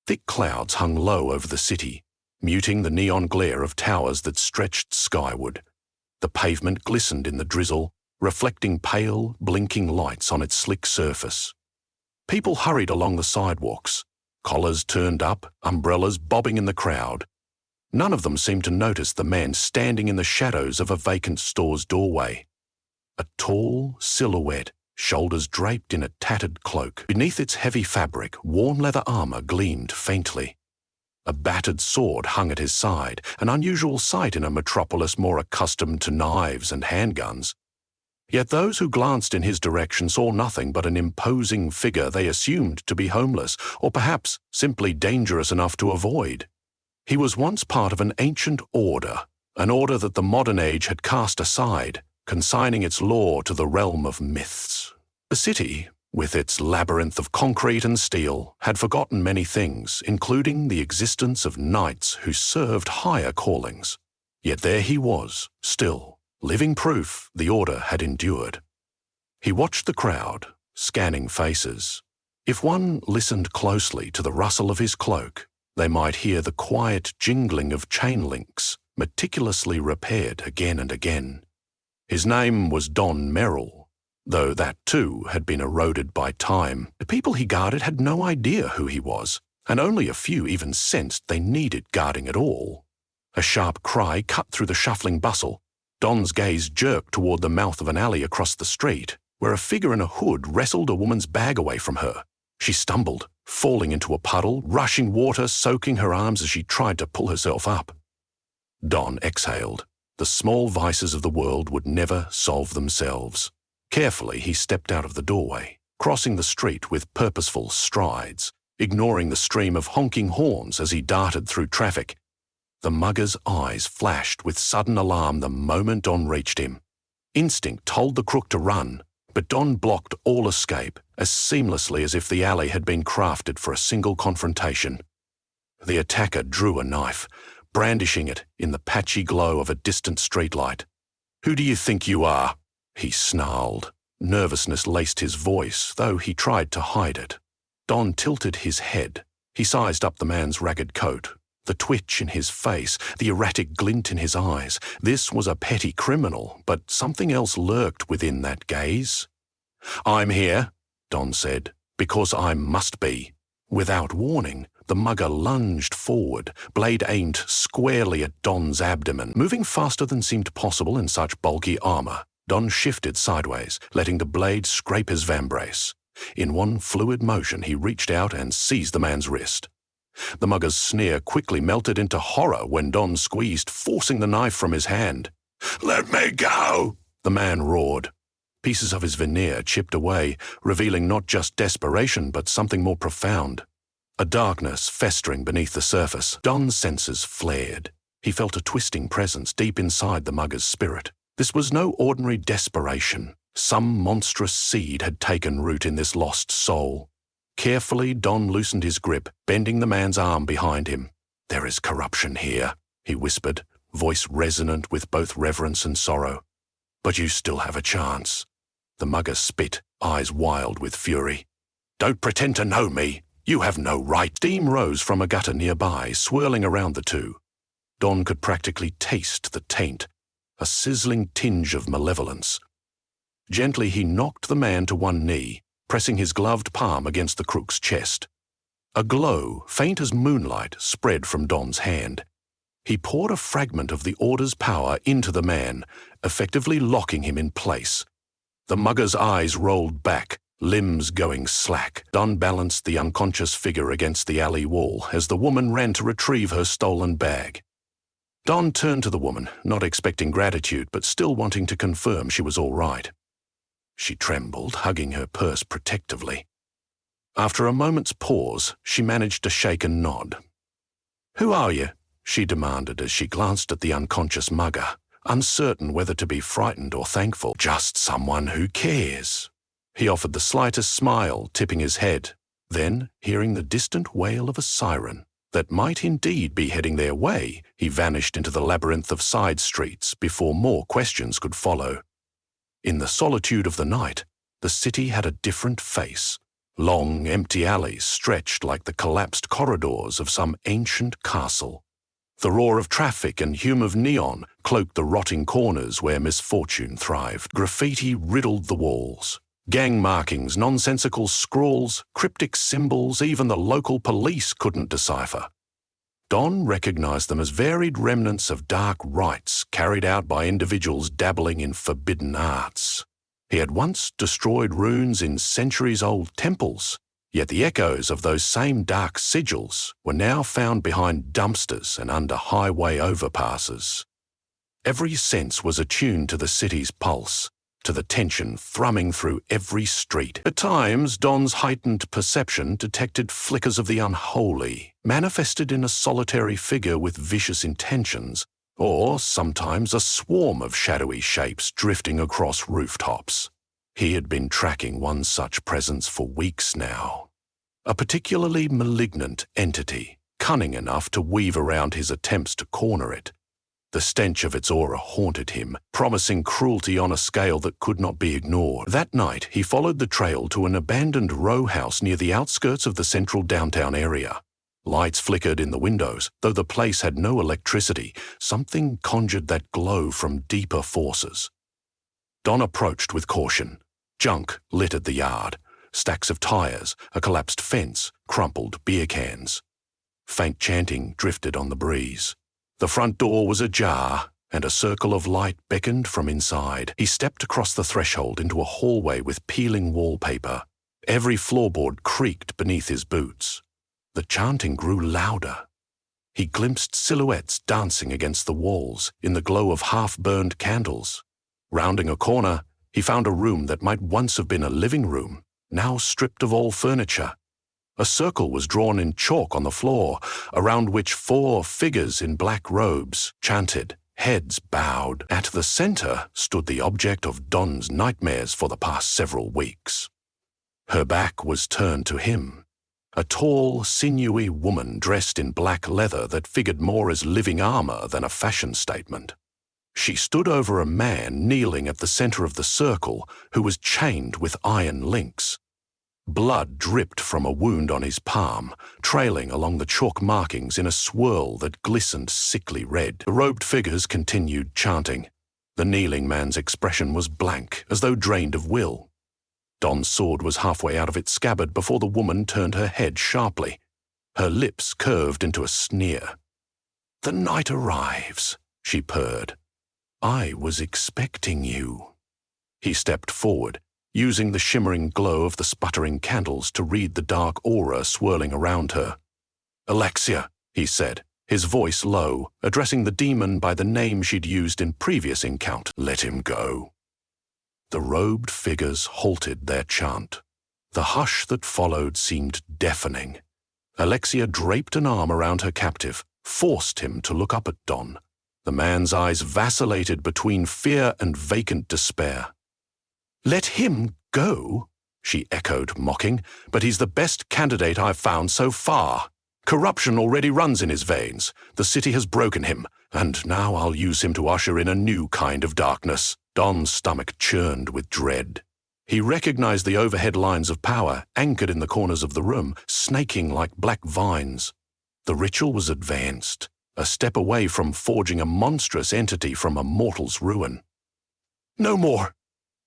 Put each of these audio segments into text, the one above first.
Thick clouds hung low over the city, muting the neon glare of towers that stretched skyward. The pavement glistened in the drizzle, reflecting pale, blinking lights on its slick surface. People hurried along the sidewalks, collars turned up, umbrellas bobbing in the crowd. None of them seemed to notice the man standing in the shadows of a vacant store's doorway. A tall silhouette, shoulders draped in a tattered cloak. Beneath its heavy fabric, worn leather armor gleamed faintly. A battered sword hung at his side, an unusual sight in a metropolis more accustomed to knives and handguns. Yet those who glanced in his direction saw nothing but an imposing figure they assumed to be homeless, or perhaps simply dangerous enough to avoid. He was once part of an ancient order, an order that the modern age had cast aside, consigning its lore to the realm of myths. The city, with its labyrinth of concrete and steel, had forgotten many things, including the existence of knights who served higher callings. Yet there he was, still, living proof the order had endured. He watched the crowd, scanning faces. If one listened closely to the rustle of his cloak, they might hear the quiet jingling of chain links, meticulously repaired again and again. His name was Don Merrill, though that too had been eroded by time. The people he guarded had no idea who he was, and only a few even sensed they needed guarding at all. A sharp cry cut through the shuffling bustle. Don's gaze jerked toward the mouth of an alley across the street, where a figure in a hood wrestled a woman's bag away from her. She stumbled, falling into a puddle, rushing water soaking her arms as she tried to pull herself up. Don exhaled. The small vices of the world would never solve themselves. Carefully, he stepped out of the doorway, crossing the street with purposeful strides, ignoring the stream of honking horns as he darted through traffic. The mugger's eyes flashed with sudden alarm the moment Don reached him. Instinct told the crook to run, but Don blocked all escape as seamlessly as if the alley had been crafted for a single confrontation. The attacker drew a knife, brandishing it in the patchy glow of a distant streetlight. "Who do you think you are?" he snarled. Nervousness laced his voice, though he tried to hide it. Don tilted his head. He sized up the man's ragged coat, the twitch in his face, the erratic glint in his eyes. This was a petty criminal, but something else lurked within that gaze. "I'm here," Don said, "because I must be." Without warning, the mugger lunged forward, blade aimed squarely at Don's abdomen. Moving faster than seemed possible in such bulky armor, Don shifted sideways, letting the blade scrape his vambrace. In one fluid motion, he reached out and seized the man's wrist. The mugger's sneer quickly melted into horror when Don squeezed, forcing the knife from his hand. "Let me go!" the man roared. Pieces of his veneer chipped away, revealing not just desperation but something more profound. A darkness festering beneath the surface. Don's senses flared. He felt a twisting presence deep inside the mugger's spirit. This was no ordinary desperation. Some monstrous seed had taken root in this lost soul. Carefully, Don loosened his grip, bending the man's arm behind him. "There is corruption here," he whispered, voice resonant with both reverence and sorrow. "But you still have a chance." The mugger spit, eyes wild with fury. "Don't pretend to know me. You have no right." Steam rose from a gutter nearby, swirling around the two. Don could practically taste the taint, a sizzling tinge of malevolence. Gently, he knocked the man to one knee, pressing his gloved palm against the crook's chest. A glow, faint as moonlight, spread from Don's hand. He poured a fragment of the order's power into the man, effectively locking him in place. The mugger's eyes rolled back, limbs going slack. Don balanced the unconscious figure against the alley wall as the woman ran to retrieve her stolen bag. Don turned to the woman, not expecting gratitude, but still wanting to confirm she was all right. She trembled, hugging her purse protectively. After a moment's pause, she managed to shake and nod. "Who are you?" she demanded as she glanced at the unconscious mugger, uncertain whether to be frightened or thankful. "Just someone who cares." He offered the slightest smile, tipping his head. Then, hearing the distant wail of a siren that might indeed be heading their way, he vanished into the labyrinth of side streets before more questions could follow. In the solitude of the night, the city had a different face, Long, empty alleys stretched like the collapsed corridors of some ancient castle. The roar of traffic and hum of neon cloaked the rotting corners where misfortune thrived. Graffiti riddled the walls. Gang markings, nonsensical scrawls, cryptic symbols even the local police couldn't decipher. Don recognized them as varied remnants of dark rites carried out by individuals dabbling in forbidden arts. He had once destroyed runes in centuries-old temples, yet the echoes of those same dark sigils were now found behind dumpsters and under highway overpasses. Every sense was attuned to the city's pulse, to the tension thrumming through every street. At times, Don's heightened perception detected flickers of the unholy, manifested in a solitary figure with vicious intentions, or sometimes a swarm of shadowy shapes drifting across rooftops. He had been tracking one such presence for weeks now. A particularly malignant entity, cunning enough to weave around his attempts to corner it. The stench of its aura haunted him, promising cruelty on a scale that could not be ignored. That night, he followed the trail to an abandoned row house near the outskirts of the central downtown area. Lights flickered in the windows. Though the place had no electricity, something conjured that glow from deeper forces. Don approached with caution. Junk littered the yard. Stacks of tires, a collapsed fence, crumpled beer cans. Faint chanting drifted on the breeze. The front door was ajar, and a circle of light beckoned from inside. He stepped across the threshold into a hallway with peeling wallpaper. Every floorboard creaked beneath his boots. The chanting grew louder. He glimpsed silhouettes dancing against the walls in the glow of half-burned candles. Rounding a corner, he found a room that might once have been a living room, now stripped of all furniture. A circle was drawn in chalk on the floor, around which 4 figures in black robes chanted, heads bowed. At the center stood the object of Don's nightmares for the past several weeks. Her back was turned to him. A tall, sinewy woman dressed in black leather that figured more as living armor than a fashion statement. She stood over a man kneeling at the center of the circle who was chained with iron links. Blood dripped from a wound on his palm, trailing along the chalk markings in a swirl that glistened sickly red. The robed figures continued chanting. The kneeling man's expression was blank, as though drained of will. Don's sword was halfway out of its scabbard before the woman turned her head sharply. Her lips curved into a sneer. "The night arrives," she purred. "I was expecting you." He stepped forward, using the shimmering glow of the sputtering candles to read the dark aura swirling around her. "Alexia," he said, his voice low, addressing the demon by the name she'd used in previous encounters. "Let him go." The robed figures halted their chant. The hush that followed seemed deafening. Alexia draped an arm around her captive, forced him to look up at Don. The man's eyes vacillated between fear and vacant despair. "Let him go?" she echoed, mocking. "But he's the best candidate I've found so far. Corruption already runs in his veins. The city has broken him, and now I'll use him to usher in a new kind of darkness." Don's stomach churned with dread. He recognized the overhead lines of power anchored in the corners of the room, snaking like black vines. The ritual was advanced, a step away from forging a monstrous entity from a mortal's ruin. "No more,"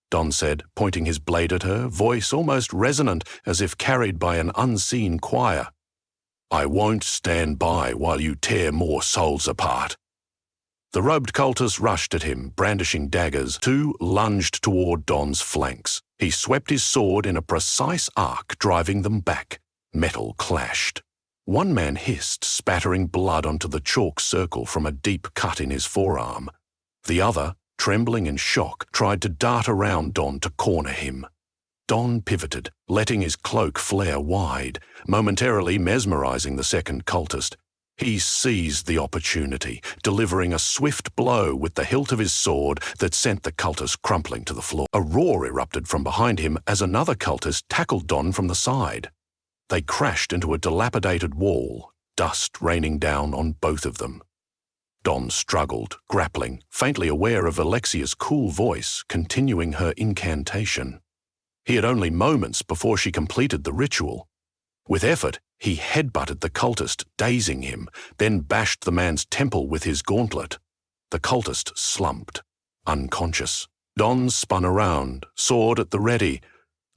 Don said, pointing his blade at her, voice almost resonant as if carried by an unseen choir. "I won't stand by while you tear more souls apart." The robed cultists rushed at him, brandishing daggers. 2 lunged toward Don's flanks. He swept his sword in a precise arc, driving them back. Metal clashed. One man hissed, spattering blood onto the chalk circle from a deep cut in his forearm. The other, trembling in shock, tried to dart around Don to corner him. Don pivoted, letting his cloak flare wide, momentarily mesmerizing the second cultist. He seized the opportunity, delivering a swift blow with the hilt of his sword that sent the cultist crumpling to the floor. A roar erupted from behind him as another cultist tackled Don from the side. They crashed into a dilapidated wall, dust raining down on both of them. Don struggled, grappling, faintly aware of Alexia's cool voice continuing her incantation. He had only moments before she completed the ritual. With effort, he headbutted the cultist, dazing him, then bashed the man's temple with his gauntlet. The cultist slumped, unconscious. Don spun around, sword at the ready,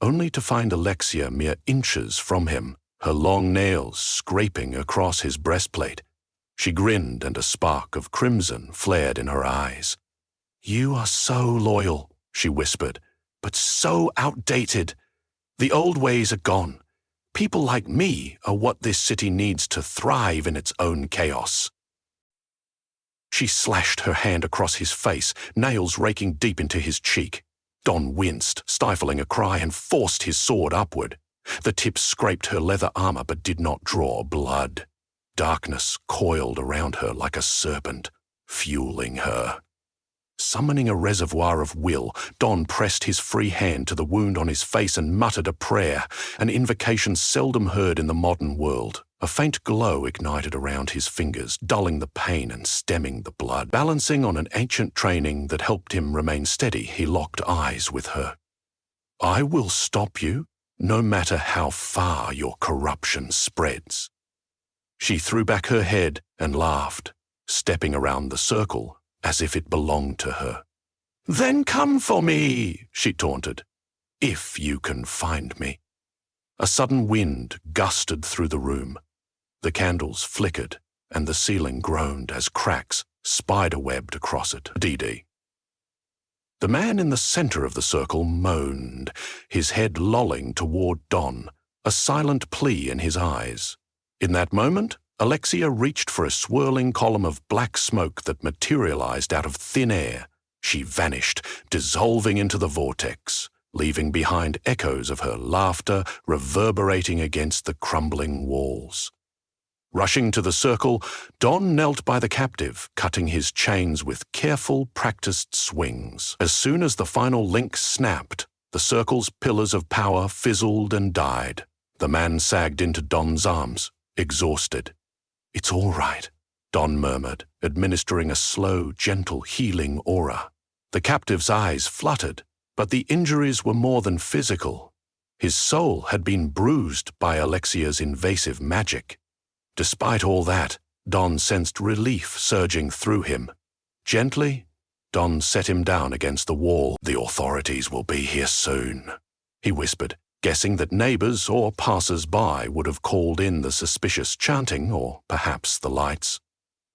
only to find Alexia mere inches from him, her long nails scraping across his breastplate. She grinned, and a spark of crimson flared in her eyes. "You are so loyal," she whispered, "but so outdated. The old ways are gone. People like me are what this city needs to thrive in its own chaos." She slashed her hand across his face, nails raking deep into his cheek. Don winced, stifling a cry, and forced his sword upward. The tip scraped her leather armor but did not draw blood. Darkness coiled around her like a serpent, fueling her. Summoning a reservoir of will, Don pressed his free hand to the wound on his face and muttered a prayer, an invocation seldom heard in the modern world. A faint glow ignited around his fingers, dulling the pain and stemming the blood. Balancing on an ancient training that helped him remain steady, he locked eyes with her. "I will stop you, no matter how far your corruption spreads." She threw back her head and laughed, stepping around the circle as if it belonged to her. "Then come for me," she taunted, "if you can find me." A sudden wind gusted through the room. The candles flickered, and the ceiling groaned as cracks spider-webbed across it. Dee. The man in the center of the circle moaned, his head lolling toward Don, a silent plea in his eyes. In that moment, Alexia reached for a swirling column of black smoke that materialized out of thin air. She vanished, dissolving into the vortex, leaving behind echoes of her laughter reverberating against the crumbling walls. Rushing to the circle, Don knelt by the captive, cutting his chains with careful, practiced swings. As soon as the final link snapped, the circle's pillars of power fizzled and died. The man sagged into Don's arms, exhausted. "It's all right," Don murmured, administering a slow, gentle, healing aura. The captive's eyes fluttered, but the injuries were more than physical. His soul had been bruised by Alexia's invasive magic. Despite all that, Don sensed relief surging through him. Gently, Don set him down against the wall. "The authorities will be here soon," he whispered, guessing that neighbors or passers-by would have called in the suspicious chanting or perhaps the lights.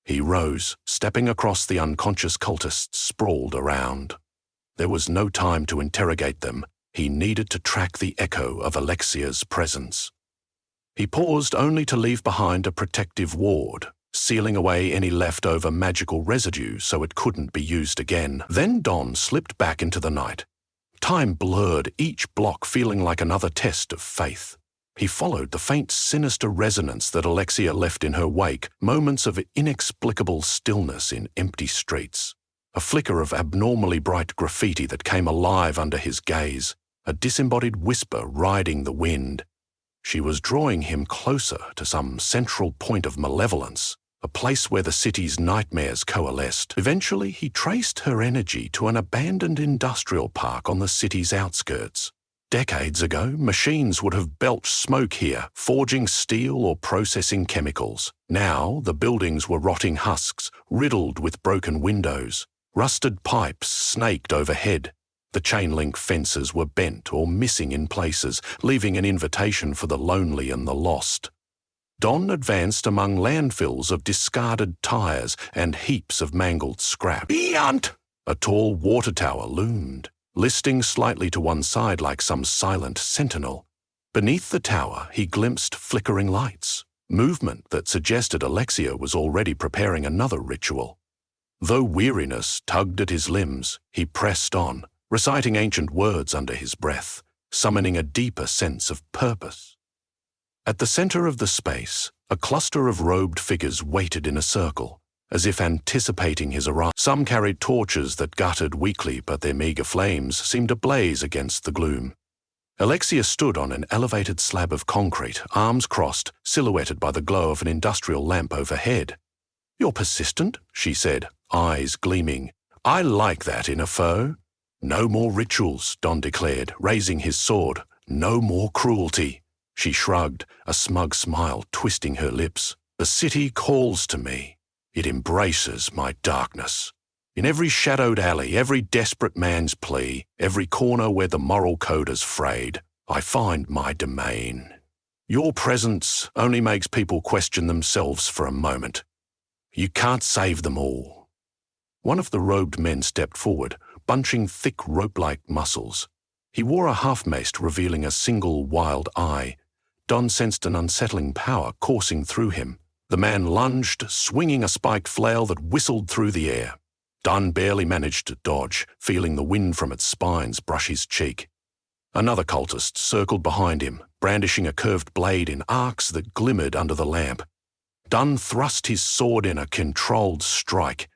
He rose, stepping across the unconscious cultists sprawled around. There was no time to interrogate them. He needed to track the echo of Alexia's presence. He paused only to leave behind a protective ward, sealing away any leftover magical residue so it couldn't be used again. Then Don slipped back into the night. Time blurred, each block feeling like another test of faith. He followed the faint, sinister resonance that Alexia left in her wake, moments of inexplicable stillness in empty streets. A flicker of abnormally bright graffiti that came alive under his gaze, a disembodied whisper riding the wind. She was drawing him closer to some central point of malevolence, a place where the city's nightmares coalesced. Eventually, he traced her energy to an abandoned industrial park on the city's outskirts. Decades ago, machines would have belched smoke here, forging steel or processing chemicals. Now, the buildings were rotting husks, riddled with broken windows. Rusted pipes snaked overhead. The chain-link fences were bent or missing in places, leaving an invitation for the lonely and the lost. Don advanced among landfills of discarded tires and heaps of mangled scrap. "Beyond!" A tall water tower loomed, listing slightly to one side like some silent sentinel. Beneath the tower, he glimpsed flickering lights, movement that suggested Alexia was already preparing another ritual. Though weariness tugged at his limbs, he pressed on, reciting ancient words under his breath, summoning a deeper sense of purpose. At the center of the space, a cluster of robed figures waited in a circle, as if anticipating his arrival. Some carried torches that guttered weakly, but their meager flames seemed ablaze against the gloom. Alexia stood on an elevated slab of concrete, arms crossed, silhouetted by the glow of an industrial lamp overhead. "You're persistent," she said, eyes gleaming. "I like that in a foe." No more rituals, Don declared, raising his sword. No more cruelty. She shrugged, a smug smile twisting her lips. The city calls to me. It embraces my darkness. In every shadowed alley, every desperate man's plea, every corner where the moral code is frayed, I find my domain. Your presence only makes people question themselves for a moment. You can't save them all. One of the robed men stepped forward, bunching thick rope-like muscles. He wore a half-mace revealing a single wild eye. Don sensed an unsettling power coursing through him. The man lunged, swinging a spiked flail that whistled through the air. Don barely managed to dodge, feeling the wind from its spines brush his cheek. Another cultist circled behind him, brandishing a curved blade in arcs that glimmered under the lamp. Don thrust his sword in a controlled strike,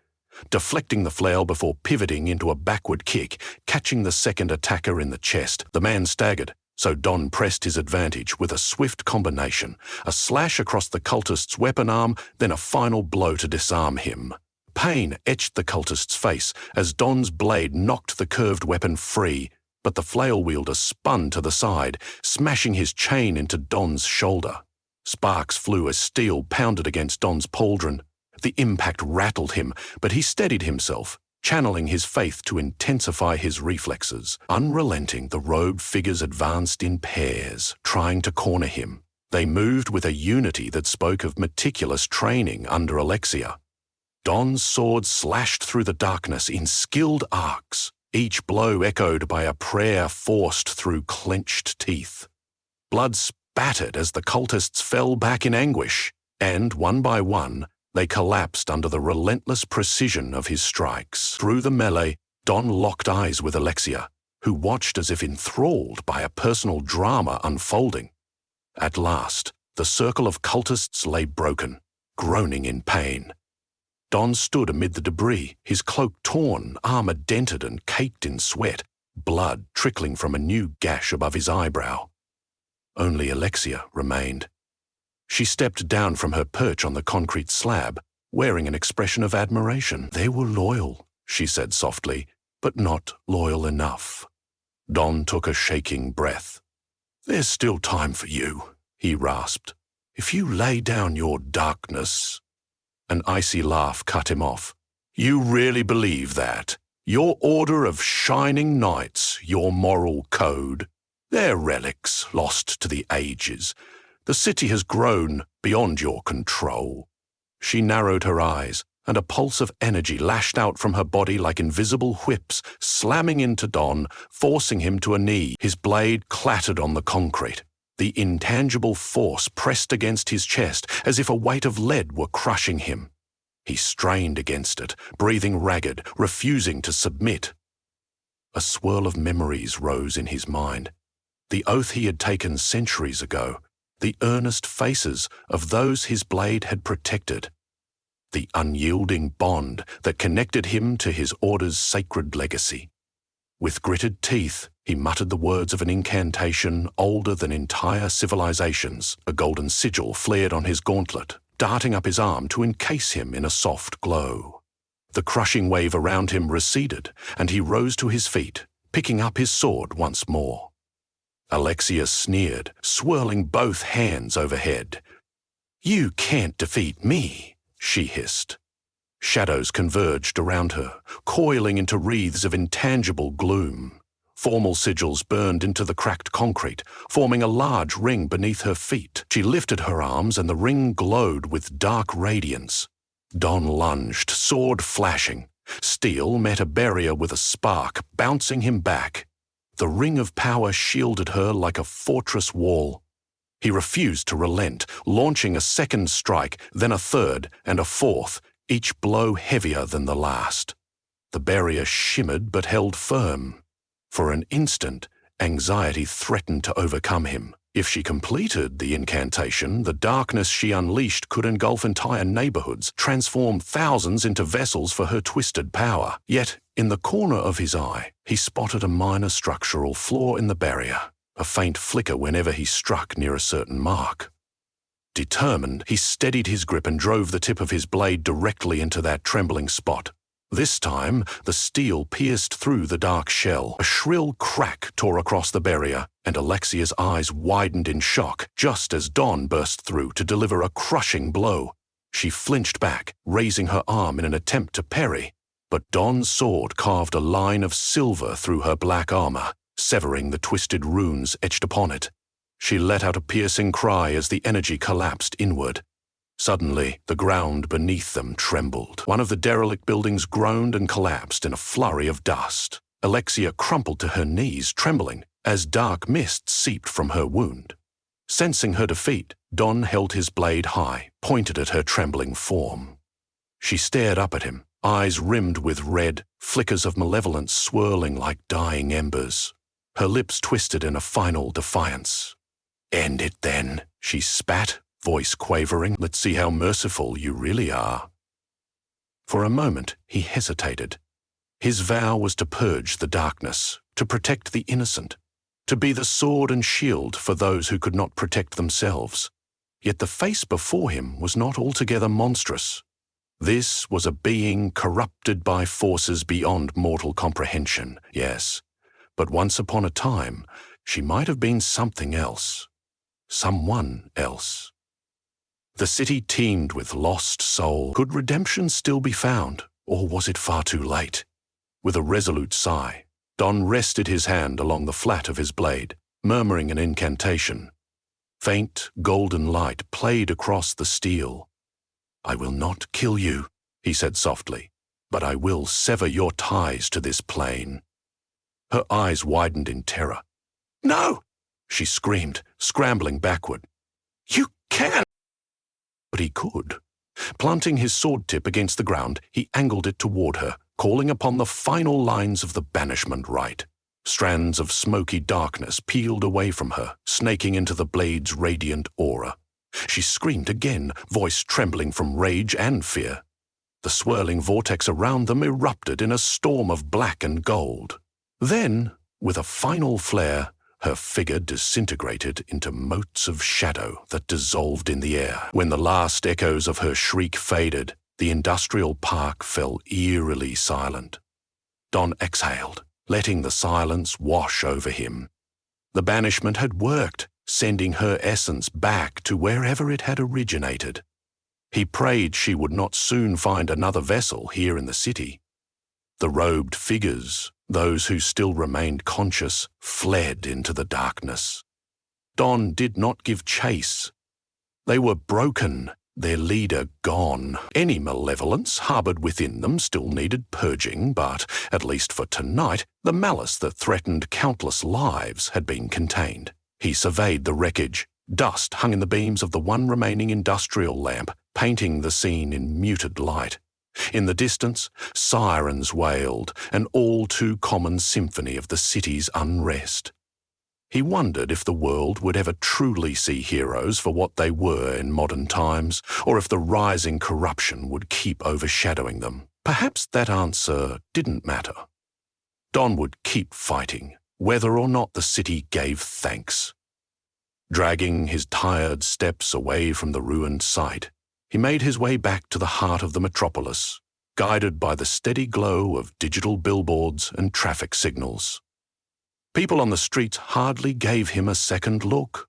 deflecting the flail before pivoting into a backward kick, catching the second attacker in the chest. The man staggered, so Don pressed his advantage with a swift combination, a slash across the cultist's weapon arm, then a final blow to disarm him. Pain etched the cultist's face as Don's blade knocked the curved weapon free, but the flail wielder spun to the side, smashing his chain into Don's shoulder. Sparks flew as steel pounded against Don's pauldron. The impact rattled him, but he steadied himself, channeling his faith to intensify his reflexes. Unrelenting, the robed figures advanced in pairs, trying to corner him. They moved with a unity that spoke of meticulous training under Alexia. Don's sword slashed through the darkness in skilled arcs, each blow echoed by a prayer forced through clenched teeth. Blood spattered as the cultists fell back in anguish, and one by one, they collapsed under the relentless precision of his strikes. Through the melee, Don locked eyes with Alexia, who watched as if enthralled by a personal drama unfolding. At last, the circle of cultists lay broken, groaning in pain. Don stood amid the debris, his cloak torn, armor dented and caked in sweat, blood trickling from a new gash above his eyebrow. Only Alexia remained. She stepped down from her perch on the concrete slab, wearing an expression of admiration. They were loyal, she said softly, but not loyal enough. Don took a shaking breath. There's still time for you, he rasped. If you lay down your darkness... An icy laugh cut him off. You really believe that? Your order of shining knights, your moral code? They're relics lost to the ages. The city has grown beyond your control. She narrowed her eyes, and a pulse of energy lashed out from her body like invisible whips, slamming into Don, forcing him to a knee. His blade clattered on the concrete. The intangible force pressed against his chest as if a weight of lead were crushing him. He strained against it, breathing ragged, refusing to submit. A swirl of memories rose in his mind. The oath he had taken centuries ago, the earnest faces of those his blade had protected, the unyielding bond that connected him to his order's sacred legacy. With gritted teeth, he muttered the words of an incantation older than entire civilizations. A golden sigil flared on his gauntlet, darting up his arm to encase him in a soft glow. The crushing wave around him receded, and he rose to his feet, picking up his sword once more. Alexia sneered, swirling both hands overhead. You can't defeat me, she hissed. Shadows converged around her, coiling into wreaths of intangible gloom. Formal sigils burned into the cracked concrete, forming a large ring beneath her feet. She lifted her arms and the ring glowed with dark radiance. Don lunged, sword flashing. Steel met a barrier with a spark, bouncing him back. The ring of power shielded her like a fortress wall. He refused to relent, launching a second strike, then a third and a fourth, each blow heavier than the last. The barrier shimmered but held firm. For an instant, anxiety threatened to overcome him. If she completed the incantation, the darkness she unleashed could engulf entire neighborhoods, transform thousands into vessels for her twisted power. Yet, in the corner of his eye, he spotted a minor structural flaw in the barrier, a faint flicker whenever he struck near a certain mark. Determined, he steadied his grip and drove the tip of his blade directly into that trembling spot. This time, the steel pierced through the dark shell. A shrill crack tore across the barrier, and Alexia's eyes widened in shock just as Dawn burst through to deliver a crushing blow. She flinched back, raising her arm in an attempt to parry, but Dawn's sword carved a line of silver through her black armor, severing the twisted runes etched upon it. She let out a piercing cry as the energy collapsed inward. Suddenly, the ground beneath them trembled. One of the derelict buildings groaned and collapsed in a flurry of dust. Alexia crumpled to her knees, trembling, as dark mist seeped from her wound. Sensing her defeat, Don held his blade high, pointed at her trembling form. She stared up at him, eyes rimmed with red, flickers of malevolence swirling like dying embers. Her lips twisted in a final defiance. "End it then," she spat, voice quavering. "Let's see how merciful you really are." For a moment, he hesitated. His vow was to purge the darkness, to protect the innocent, to be the sword and shield for those who could not protect themselves. Yet the face before him was not altogether monstrous. This was a being corrupted by forces beyond mortal comprehension, yes, but once upon a time, she might have been something else. Someone else. The city teemed with lost soul. Could redemption still be found, or was it far too late? With a resolute sigh, Don rested his hand along the flat of his blade, murmuring an incantation. Faint, golden light played across the steel. "I will not kill you," he said softly, "but I will sever your ties to this plane." Her eyes widened in terror. "No!" she screamed, scrambling backward. "You can't!" But he could. Planting his sword tip against the ground, he angled it toward her, calling upon the final lines of the banishment rite. Strands of smoky darkness peeled away from her, snaking into the blade's radiant aura. She screamed again, voice trembling from rage and fear. The swirling vortex around them erupted in a storm of black and gold. Then, with a final flare, her figure disintegrated into motes of shadow that dissolved in the air. When the last echoes of her shriek faded, the industrial park fell eerily silent. Don exhaled, letting the silence wash over him. The banishment had worked, sending her essence back to wherever it had originated. He prayed she would not soon find another vessel here in the city. The robed figures, those who still remained conscious, fled into the darkness. Don did not give chase. They were broken, their leader gone. Any malevolence harbored within them still needed purging, but, at least for tonight, the malice that threatened countless lives had been contained. He surveyed the wreckage. Dust hung in the beams of the one remaining industrial lamp, painting the scene in muted light. In the distance, sirens wailed, an all-too-common symphony of the city's unrest. He wondered if the world would ever truly see heroes for what they were in modern times, or if the rising corruption would keep overshadowing them. Perhaps that answer didn't matter. Don would keep fighting, whether or not the city gave thanks. Dragging his tired steps away from the ruined site, he made his way back to the heart of the metropolis, guided by the steady glow of digital billboards and traffic signals. People on the streets hardly gave him a second look.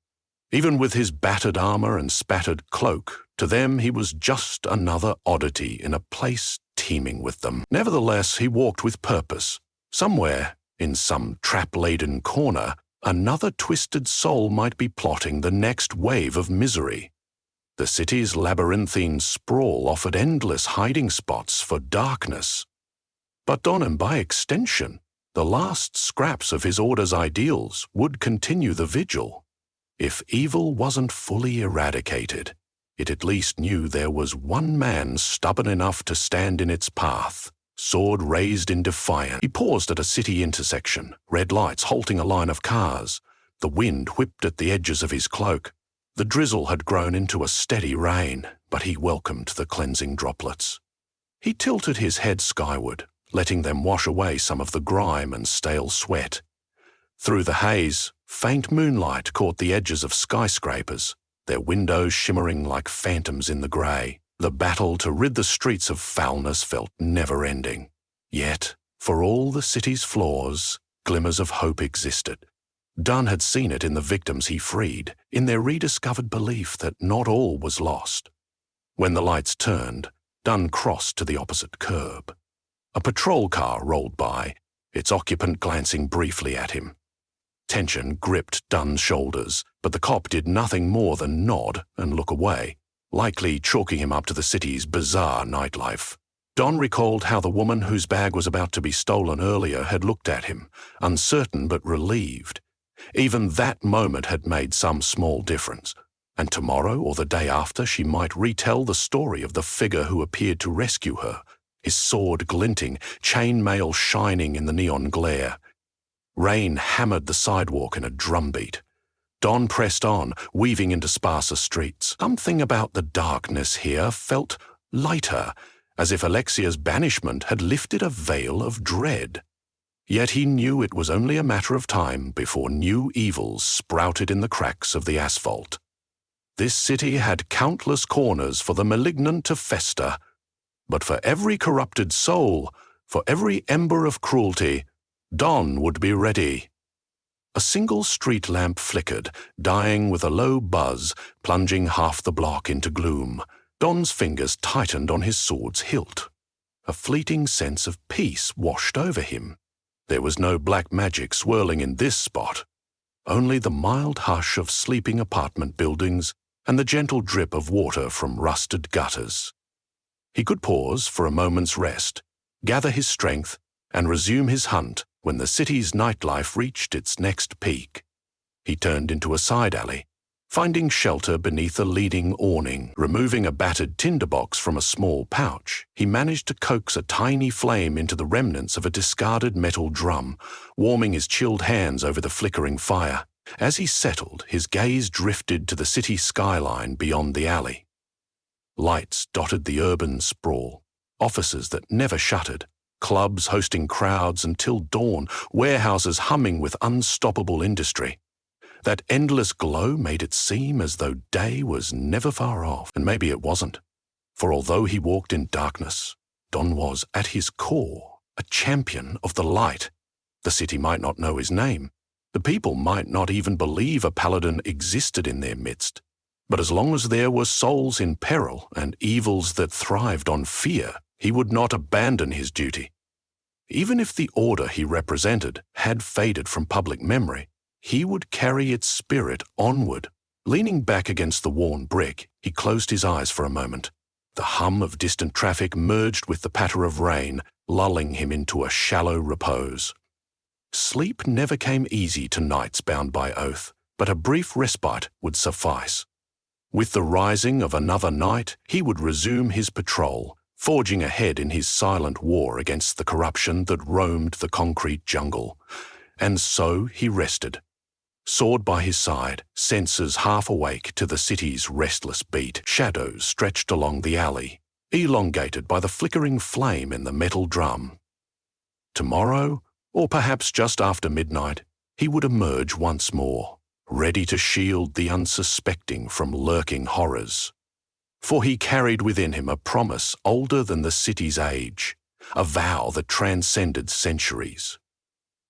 Even with his battered armor and spattered cloak, to them he was just another oddity in a place teeming with them. Nevertheless, he walked with purpose. Somewhere, in some trap-laden corner, another twisted soul might be plotting the next wave of misery. The city's labyrinthine sprawl offered endless hiding spots for darkness. But Don, and by extension, the last scraps of his order's ideals would continue the vigil. If evil wasn't fully eradicated, it at least knew there was one man stubborn enough to stand in its path, sword raised in defiance. He paused at a city intersection, red lights halting a line of cars. The wind whipped at the edges of his cloak. The drizzle had grown into a steady rain, but he welcomed the cleansing droplets. He tilted his head skyward, letting them wash away some of the grime and stale sweat. Through the haze, faint moonlight caught the edges of skyscrapers, their windows shimmering like phantoms in the grey. The battle to rid the streets of foulness felt never-ending. Yet, for all the city's flaws, glimmers of hope existed. Dunn had seen it in the victims he freed, in their rediscovered belief that not all was lost. When the lights turned, Dunn crossed to the opposite curb. A patrol car rolled by, its occupant glancing briefly at him. Tension gripped Dunn's shoulders, but the cop did nothing more than nod and look away, likely chalking him up to the city's bizarre nightlife. Don recalled how the woman whose bag was about to be stolen earlier had looked at him, uncertain but relieved. Even that moment had made some small difference, and tomorrow or the day after she might retell the story of the figure who appeared to rescue her, his sword glinting, chainmail shining in the neon glare. Rain hammered the sidewalk in a drumbeat. Don pressed on, weaving into sparser streets. Something about the darkness here felt lighter, as if Alexia's banishment had lifted a veil of dread. Yet he knew it was only a matter of time before new evils sprouted in the cracks of the asphalt. This city had countless corners for the malignant to fester, but for every corrupted soul, for every ember of cruelty, Don would be ready. A single street lamp flickered, dying with a low buzz, plunging half the block into gloom. Don's fingers tightened on his sword's hilt. A fleeting sense of peace washed over him. There was no black magic swirling in this spot, only the mild hush of sleeping apartment buildings and the gentle drip of water from rusted gutters. He could pause for a moment's rest, gather his strength, and resume his hunt when the city's nightlife reached its next peak. He turned into a side alley, finding shelter beneath a leaning awning. Removing a battered tinderbox from a small pouch, he managed to coax a tiny flame into the remnants of a discarded metal drum, warming his chilled hands over the flickering fire. As he settled, his gaze drifted to the city skyline beyond the alley. Lights dotted the urban sprawl, offices that never shuttered, clubs hosting crowds until dawn, warehouses humming with unstoppable industry. That endless glow made it seem as though day was never far off, and maybe it wasn't. For although he walked in darkness, Don was, at his core, a champion of the light. The city might not know his name. The people might not even believe a paladin existed in their midst. But as long as there were souls in peril and evils that thrived on fear, he would not abandon his duty. Even if the order he represented had faded from public memory, he would carry its spirit onward. Leaning back against the worn brick, he closed his eyes for a moment. The hum of distant traffic merged with the patter of rain, lulling him into a shallow repose. Sleep never came easy to knights bound by oath, but a brief respite would suffice. With the rising of another night, he would resume his patrol, forging ahead in his silent war against the corruption that roamed the concrete jungle. And so he rested, sword by his side, senses half awake to the city's restless beat. Shadows stretched along the alley, elongated by the flickering flame in the metal drum. Tomorrow, or perhaps just after midnight, he would emerge once more, ready to shield the unsuspecting from lurking horrors. For he carried within him a promise older than the city's age, a vow that transcended centuries.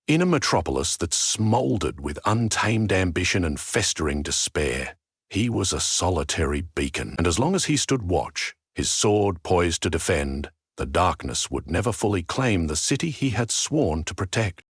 In a metropolis that smouldered with untamed ambition and festering despair, he was a solitary beacon, and as long as he stood watch, his sword poised to defend, the darkness would never fully claim the city he had sworn to protect.